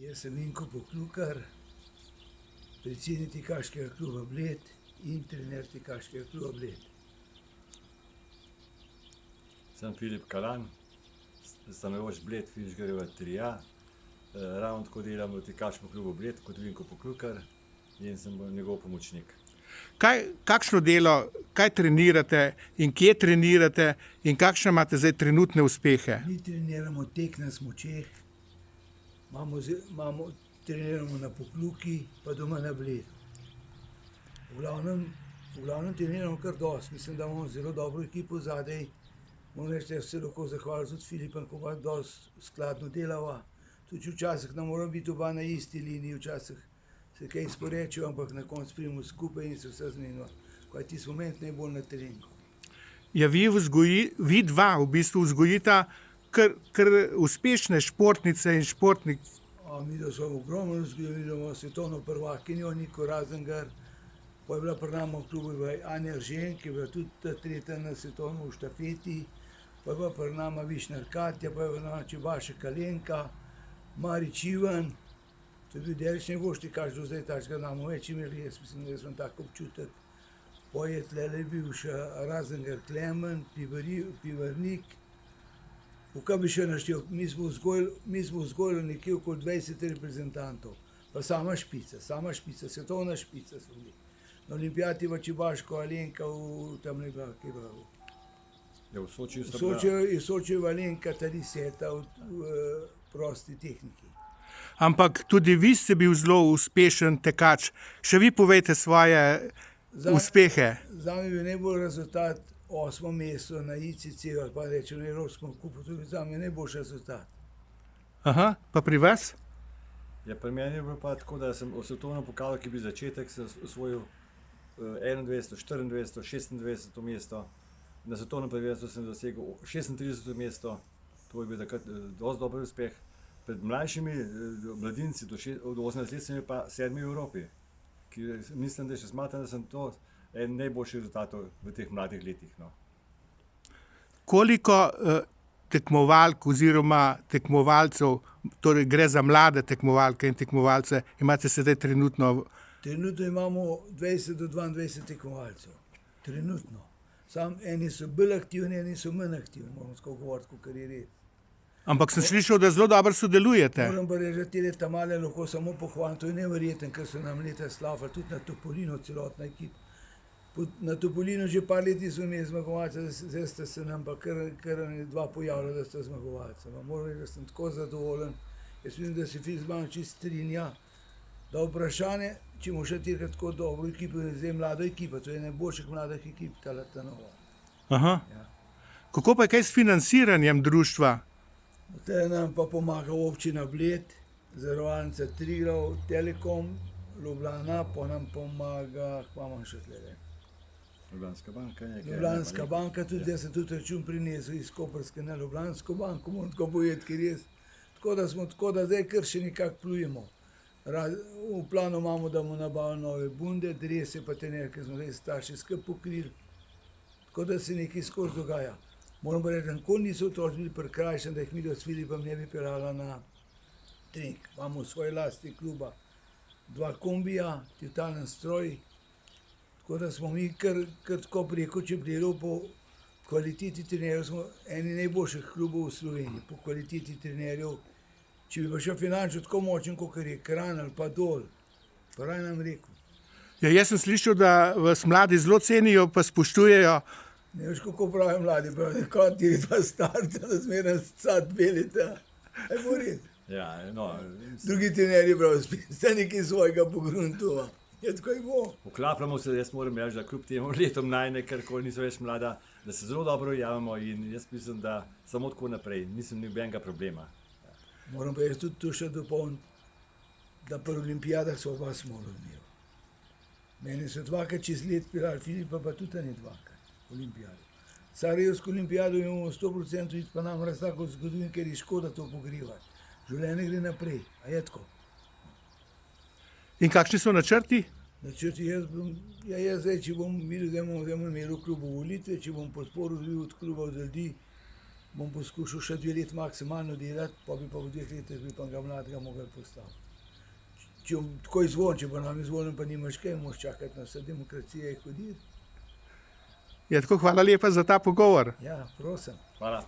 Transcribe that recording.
Jaz sem Vinko Poklukar, predsednik Tekaškega kluba Bled in trener Tekaškega kluba Bled. Sem Filip Kalan, stanujoč Bled Fišgerjeva 3A. Ravno tako delam v Tekaškem klubu Bled kot Vinko Poklukar in sem njegov pomočnik. Kakšno delo, kaj trenirate in kje trenirate in kakšne imate zdaj trenutne uspehe? Mi treniramo tek na smučeh, treniramo na Pokluki, pa doma na Bledu. V glavnem treniramo kar dosti. Mislim, da imamo zelo dobro ekipo zadaj. Moram reči, da se lahko zahvalim tudi Filipom, ko dosti skladno delava. Tudi včasih ne mora biti oba na isti liniji, včasih se kaj sporečejo, ampak na koncu pridemo skupaj in se vse zmenimo. Kaj je tisti moment najbolj na treningu. Ja, vi dva v bistvu vzgojita kar uspešne športnice in športniki. Mi da smo ogromno vzgojili, imamo svetovno prvakinjo Niko Razengar, pa je bila pri nama v klubu Anja Eržen, ki je bila tudi tretja na svetovnem v štafeti, pa je bila pri nama Višnjar Katja, pa je bila pri nama Čebašek Alenka, Marič Ivan. To je bil deleč najboljši tekač do zdaj, takega namo več imeli, jaz mislim, da sem tak občutek. Pa je tlele bil še Razengar Klemen, Pivarnik. Kaj bi še naštel? Mi smo vzgojili nekje okoli 20 reprezentantov, pa sama špica, svetovna špica so bili. Na olimpijadi pa Čebaško Alenka, tam ne bila, kje bila. Ja, v Sočiju sta bila. V Sočiju Alenka, ta deseta v prosti tehniki. Ampak tudi vi ste bil zelo uspešen tekač. Še vi povejte svoje uspehe. Zame je bil najbolj rezultat 8. mesto na ICC ali pa rečem na Evropskem kupu, to je zame najboljši rezultat. Aha, pa pri vas? Ja, pri meni je bilo pa tako, da sem v svetovnem pokalu, ki bi začetek se osvojil 21, 24, 26 mesto. Na svetovnem prvenstvu sem dosegel 36 mesto, to je bil takrat dosti dober uspeh. Pred mlajšimi mladinci od 18 let sem bil pa 7. v Evropi, ki mislim, da še smatram, da sem to en najboljši rezultat v teh mladih letih. No. Koliko tekmovalk oziroma tekmovalcev, torej gre za mlade tekmovalke in tekmovalce, imate sedaj trenutno? Trenutno imamo 20 do 22 tekmovalcev. Trenutno. Sam eni so bolj aktivni, eni so manj aktivni, moramo tako govoriti, kar je red. Ampak sem slišal, da zelo dobro sodelujete. Moram pa reči, da te leta male lahko samo pohvalim, to je neverjeten, ker so nam leta slavili, tudi na Topolino celotna ekipa. Na Topolino že par leti smo imeli zmagovalce, zdaj sta se nam pa kar dva pojavila, da sta zmagovalca. Moram reči, da sem tako zadovoljen. Jaz mislim, da se Filip z mano čisto strinja, da vprašanje, če bomo še tirkati tako dobro ekipo, zdaj mlada ekipa, to je najboljših mladih ekip, ta nova. Aha. Ja. Kako pa je kaj s financiranjem društva? Te nam pa pomaga občina Bled, Zavarovalnica Triglav, Telekom, Ljubljana, pa nam pomaga, kva imam še tlele? Ljubljanska banka. Ljubljanska banka, tudi jaz sem tudi račun prinesel iz Koprske na Ljubljansko banko, moram tako povedati, ker res. Tako da zdaj kar še nekako plujemo. V planu imamo, da bomo nabavili nove bunde, drese pa trenerke smo zdaj starši skupaj pokrili. Tako da se nekaj skozi dogaja. Moram pa reči, da nikoli niso otroci bili prikrajšani, da jih mi s Filipom ne bi peljala na trening. Imamo v svoji lasti kluba 2 kombija, totalen stroj. Tako da smo mi kar tako preko, če gledal po kvaliteti trenerjev, smo eni najboljših klubov v Sloveniji, po kvaliteti trenerjev. Če bi pa še finančno tako močen, kot je Kranj ali pa Dol, pa raj nam rekel. Ja, jaz sem slišal, da vas mladi zelo cenijo, pa spoštujejo. Ne veš, kako pravijo mladi, pravijo, kot je pa starca, da zmeraj sad belita. Aj bo res. Ja, no. Drugi trenerji pravijo, ste nekaj svojega pogruntova. Ja, tako je bo. Vklapljamo se, jaz moram reči, da kljub temu letom najne, ker niso več mlada, da se zelo dobro ujamemo in jaz mislim, da samo tako naprej, nisem nobenega problema. Moram pa jaz tudi to še dopolniti, da pri olimpijadah so oba smolo imeli. Meni so dvakrat čez let pirali, Filipa pa tudi ni dvakrat olimpijado. Sarajevsko olimpijado imamo 100%, pa nam razlako zgodovin, ker je škoda to pogrevati. Življenje gre naprej, a je tako. In kakšni so načrti? Načrti, jaz zdaj, če bom videl, da bomo imeli v klubu volitve, če bom podporo dobil od kluba od ljudi, bom poskušal še 2 leti maksimalno delati, pa bi pa v 2 letih bi pa ga mladega mogel postaviti. Če bom tako izvoljen, če bo nam izvoljen, pa nimaš kaj, moraš čakati na vse demokracije in hoditi. Ja, tako hvala lepa za ta pogovor. Ja, prosim. Hvala.